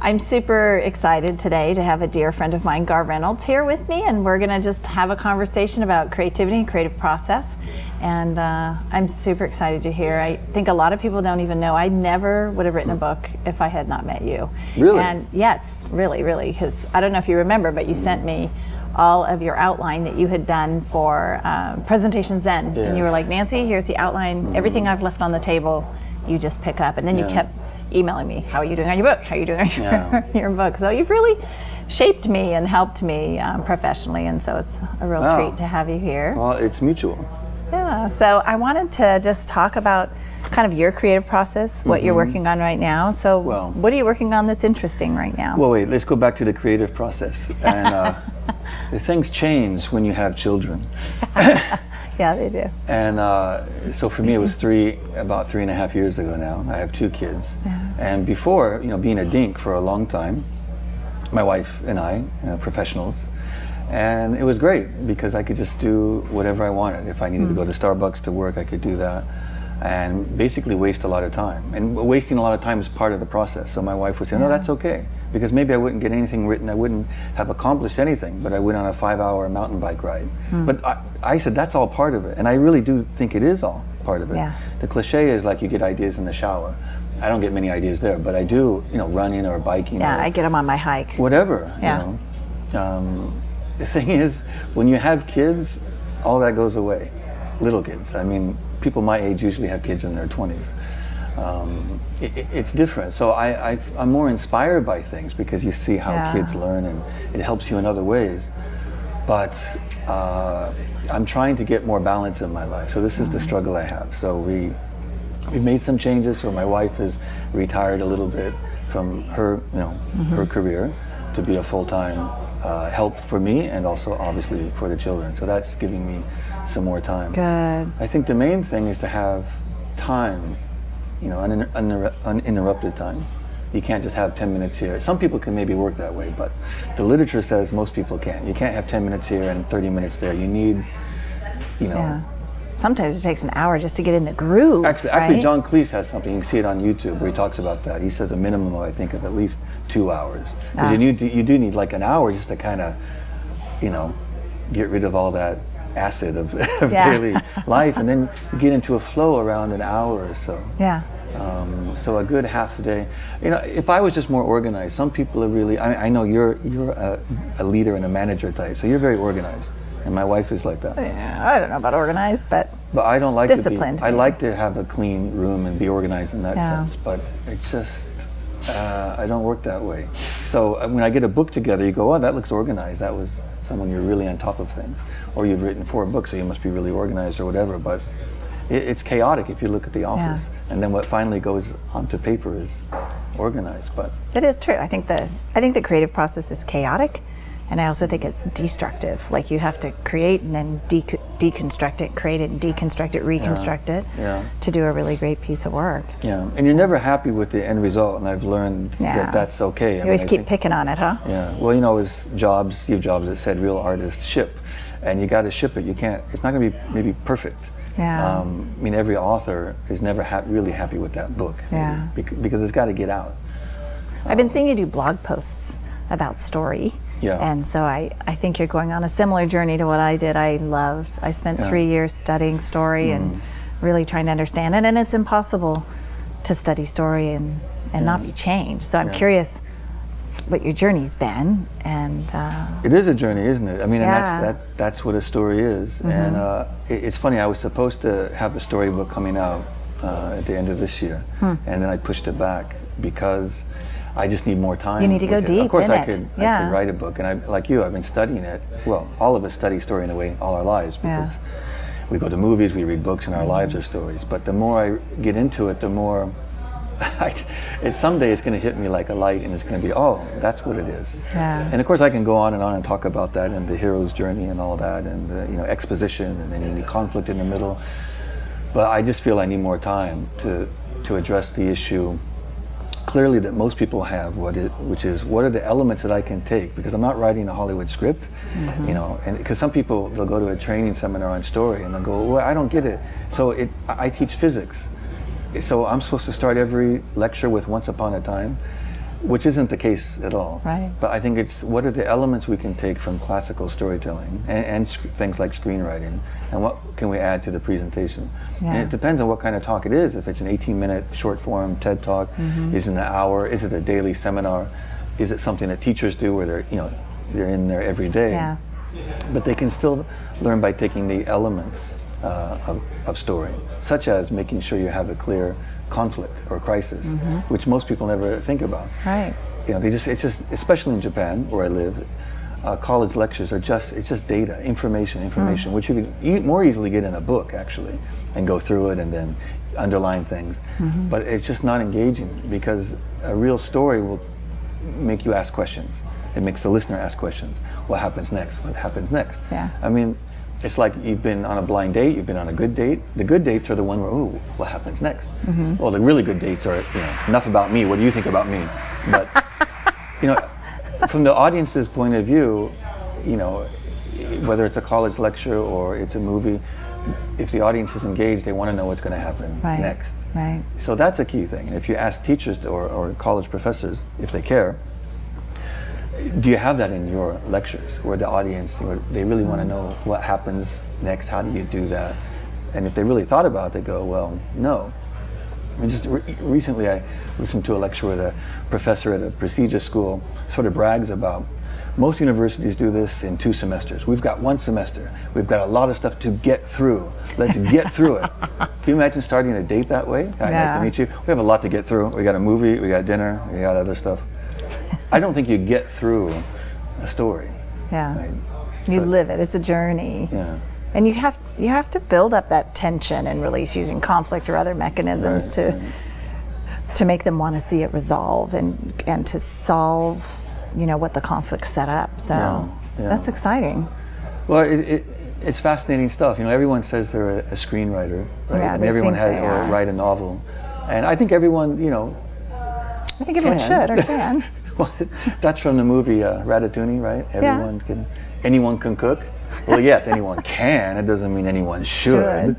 I'm super excited today to have a dear friend of mine, Garr Reynolds, here with me, and we're going to just have a conversation about creativity and creative process. And I'm super excited to hear. I think a lot of people don't even know I never would have written a book if I had not met you. Really? And yes, really, because I don't know if you remember, but you sent me all of your outline that you had done for Presentation Zen. Yes. And you were like, Nancy, here's the outline. Everything I've left on the table, you just pick up. And then you kept emailing me, how are you doing on your book? How are you doing on your book? So you've really shaped me and helped me professionally. And so it's a real treat to have you here. Well, it's mutual. Yeah, so I wanted to just talk about kind of your creative process, what you're working on right now. So what are you working on that's interesting right now? Well, wait, let's go back to the creative process. And things change when you have children. Yeah, they do. And so for me, it was about 3.5 years ago now. I have 2 kids. And before, being a dink for a long time, my wife and I, professionals, and it was great because I could just do whatever I wanted. If I needed to go to Starbucks to work, I could do that, and basically waste a lot of time. And wasting a lot of time is part of the process. So my wife would say, no, that's okay, because maybe I wouldn't get anything written, I wouldn't have accomplished anything, but I went on a 5-hour mountain bike ride. But I said, that's all part of it. And I really do think it is all part of it. Yeah. The cliche is like you get ideas in the shower. I don't get many ideas there, but I do, running or biking. Yeah, or I get them on my hike. Whatever, The thing is, when you have kids, all that goes away. Little kids. I mean, people my age usually have kids in their 20s. It's different. So I'm more inspired by things because you see how kids learn and it helps you in other ways. But I'm trying to get more balance in my life. So this is the struggle I have. So we made some changes. So my wife is retired a little bit from her, her career to be a full-time help for me and also obviously for the children. So that's giving me some more time. Good. I think the main thing is to have time, uninterrupted time. You can't just have 10 minutes here. Some people can maybe work that way, but the literature says most people can't. You can't have 10 minutes here and 30 minutes there. You need, Sometimes it takes an hour just to get in the groove. Actually, John Cleese has something. You can see it on YouTube where he talks about that. He says a minimum, I think, of at least 2 hours. Because you do need like an hour just to kind of, get rid of all that acid of daily life, and then you get into a flow around an hour or so. Yeah. So a good half a day. If I was just more organized, some people are really. I know you're a leader and a manager type, so you're very organized. And my wife is like that. Yeah, I don't know about organized, but I don't like disciplined. I like to have a clean room and be organized in that sense. But it's just I don't work that way. So when I get a book together, you go, "Oh, that looks organized. That was someone you're really on top of things." Or you've written 4 books, so you must be really organized or whatever. But it's chaotic if you look at the office, and then what finally goes onto paper is organized. But it is true. I think the creative process is chaotic. And I also think it's destructive. Like you have to create and then deconstruct it, create it and deconstruct it, reconstruct it to do a really great piece of work. Yeah, and you're never happy with the end result, and I've learned that that's okay. You always keep picking on it, huh? Yeah, well, it was Steve Jobs that said real artists ship, and you got to ship it. You can't, it's not going to be maybe perfect. Yeah. Every author is never really happy with that book. Yeah. Because it's got to get out. I've been seeing you do blog posts about story. Yeah. And so I think you're going on a similar journey to what I did. I spent 3 years studying story and really trying to understand it. And it's impossible to study story and not be changed. So I'm curious what your journey's been. And it is a journey, isn't it? And that's what a story is. And it's funny, I was supposed to have a storybook coming out at the end of this year. And then I pushed it back because I just need more time. You need to go deep. Of course, in I could write a book, and like you, I've been studying it. Well, all of us study story in a way all our lives because we go to movies, we read books, and our lives are stories. But the more I get into it, the more someday it's going to hit me like a light, and it's going to be, oh, that's what it is. Yeah. And of course, I can go on and talk about that and the hero's journey and all that, and exposition, and then you need conflict in the middle. But I just feel I need more time to address the issue clearly that most people have, which is what are the elements that I can take, because I'm not writing a Hollywood script, and because some people, they'll go to a training seminar on story and they'll go, well, I don't get it. So I teach physics. So I'm supposed to start every lecture with once upon a time. which isn't the case at all. Right. But I think it's what are the elements we can take from classical storytelling and things like screenwriting, and what can we add to the presentation? Yeah. And it depends on what kind of talk it is. If it's an 18-minute short form TED talk, is it an hour? Is it a daily seminar? Is it something that teachers do where they're in there every day? Yeah. But they can still learn by taking the elements of story, such as making sure you have a clear conflict or crisis, which most people never think about. Right. It's just, especially in Japan, where I live, college lectures are it's just data, information, which you can more easily get in a book, actually, and go through it and then underline things. But it's just not engaging, because a real story will make you ask questions. It makes the listener ask questions. What happens next? What happens next? Yeah. I mean, it's like you've been on a blind date, you've been on a good date. The good dates are the one where, ooh, what happens next? Well, the really good dates are, enough about me, what do you think about me? But, from the audience's point of view, whether it's a college lecture or it's a movie, if the audience is engaged, they want to know what's going to happen next. Right. So that's a key thing. If you ask teachers or college professors, if they care, do you have that in your lectures, where the audience, they really want to know what happens next, how do you do that? And if they really thought about it, they go, well, no. And just recently I listened to a lecture where the professor at a prestigious school sort of brags about, most universities do this in 2 semesters. We've got 1 semester. We've got a lot of stuff to get through. Let's get through it. Can you imagine starting a date that way? Hi, nice to meet you. We have a lot to get through. We got a movie, we got dinner, we got other stuff. I don't think you get through a story. Yeah. Right? You live it. It's a journey. Yeah. And you have to build up that tension and release using conflict or other mechanisms to make them want to see it resolve and to solve, what the conflict set up. So that's exciting. Well, it's fascinating stuff. Everyone says they're a screenwriter, right? Yeah, and everyone or write a novel. And I think everyone, I think everyone should or can. Well, that's from the movie Ratatouille, right? Anyone can cook. Well, yes, anyone can. It doesn't mean anyone should.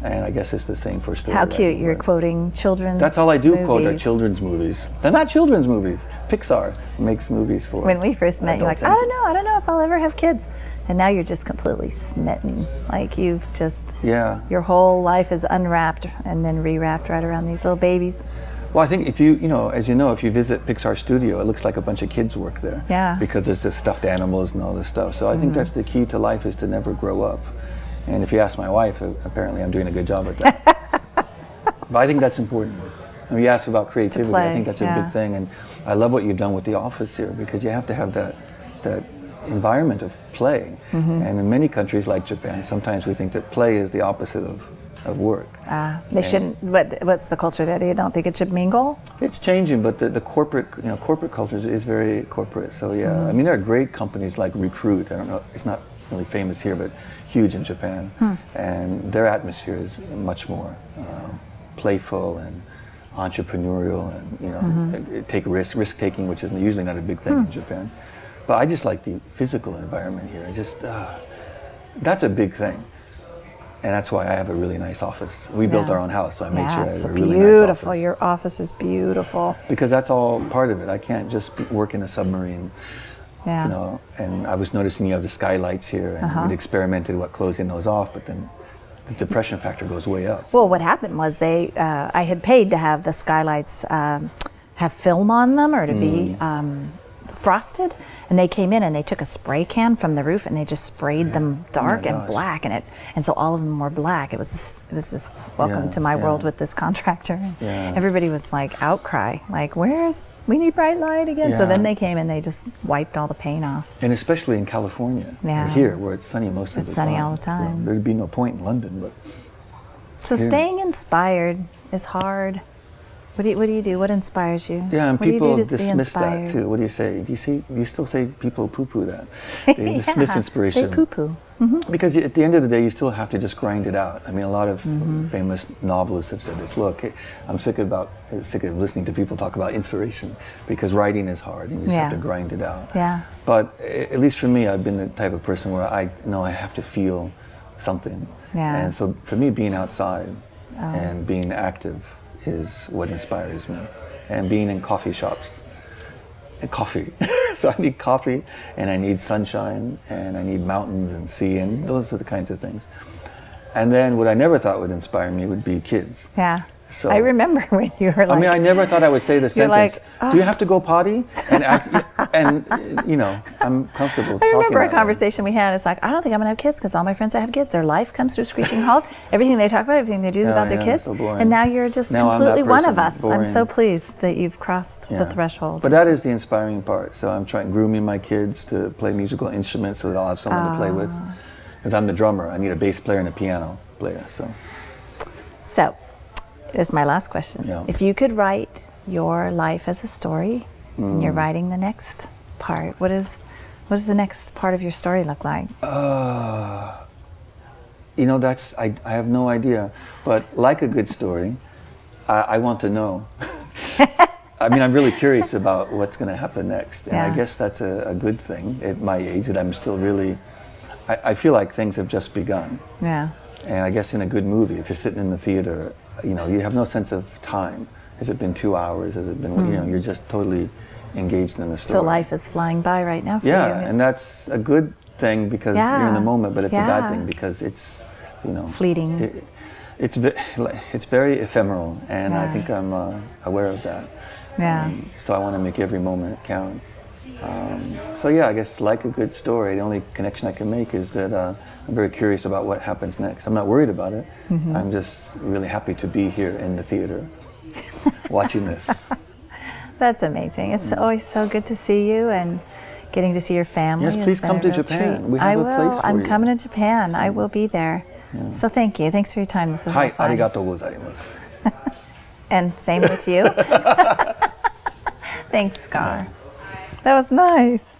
And I guess it's the same for story. How cute! You're quoting children's. That's all I do. Movies. Quote are children's movies. They're not children's movies. Pixar makes movies for. When we first met, you're like, I don't know if I'll ever have kids, and now you're just completely smitten. Like you've just your whole life is unwrapped and then rewrapped right around these little babies. Well, I think if if you visit Pixar Studio, it looks like a bunch of kids work there. Yeah. Because there's the stuffed animals and all this stuff. So I think that's the key to life, is to never grow up. And if you ask my wife, apparently I'm doing a good job at that. But I think that's important. And you ask about creativity, I think that's a big thing. And I love what you've done with the office here, because you have to have that environment of play. And in many countries like Japan, sometimes we think that play is the opposite of work. They shouldn't. What's the culture there? They don't think it should mingle? It's changing, but the corporate culture is very corporate. So I mean, there are great companies like Recruit. I don't know, it's not really famous here, but huge in Japan. And their atmosphere is much more playful and entrepreneurial, and take risk taking, which is usually not a big thing in Japan. But I just like the physical environment here. That's a big thing. And that's why I have a really nice office. We built our own house, so I made sure I have a really nice office. Your office is beautiful. Because that's all part of it. I can't just work in a submarine. And I was noticing you have the skylights here, and we'd experimented closing those off, but then the depression factor goes way up. Well, what happened was I had paid to have the skylights have film on them or to be frosted, and they came in and they took a spray can from the roof and they just sprayed them dark and black, and so all of them were black. It was just welcome to my world with this contractor. Everybody was like outcry, like we need bright light again. So then they came and they just wiped all the paint off. And especially in California, here where it's sunny most of the time. It's sunny all the time. So there'd be no point in London, but. So staying inspired is hard. What do you do? What inspires you? Yeah, and what people do you do to dismiss that too. What do you say? Do you still say people poo-poo that? They dismiss inspiration. They poo-poo. Because at the end of the day, you still have to just grind it out. I mean, a lot of famous novelists have said this. Look, I'm sick of listening to people talk about inspiration, because writing is hard and you just have to grind it out. Yeah. But at least for me, I've been the type of person where I know I have to feel something. Yeah. And so for me, being outside and being active is what inspires me. And being in coffee shops coffee. So I need coffee, and I need sunshine, and I need mountains and sea, and those are the kinds of things. And then what I never thought would inspire me would be kids. Yeah. So, I remember when you were like... I mean, I never thought I would say the sentence, like, do you have to go potty? And you know, I'm comfortable talking I remember a that way. conversation we had. It's like, I don't think I'm going to have kids because all my friends that have kids, their life comes to a screeching halt. Everything they talk about, everything they do is about their kids. So boring. And now you're just now completely I'm that one of person, us. boring. I'm so pleased that you've crossed the threshold. But that is the inspiring part. So I'm grooming my kids to play musical instruments so that I'll have someone to play with. Because I'm the drummer. I need a bass player and a piano player. So this is my last question. Yeah. If you could write your life as a story, and you're writing the next part, what does the next part of your story look like? You know, I have no idea. But like a good story, I want to know. I mean, I'm really curious about what's going to happen next. And I guess that's a good thing at my age, that I'm still really, I feel like things have just begun. Yeah. And I guess in a good movie, if you're sitting in the theater, you know, you have no sense of time. Has it been 2 hours? Has it been, you know, you're just totally engaged in the story. So life is flying by right now for you. Yeah, and that's a good thing because you're in the moment, but it's a bad thing because it's, you know, fleeting. It's very ephemeral, and I think I'm aware of that. Yeah. So I want to make every moment count. So yeah, I guess like a good story, the only connection I can make is that I'm very curious about what happens next. I'm not worried about it. I'm just really happy to be here in the theater watching this. That's amazing. It's always so good to see you and getting to see your family. Yes, please come to Japan. We have a place for I'm you. coming to Japan. I will be there. So thank you. Thanks for your time. This was really fun. はい、ありがとうございます。 And same with you. Thanks, Garr. That was nice.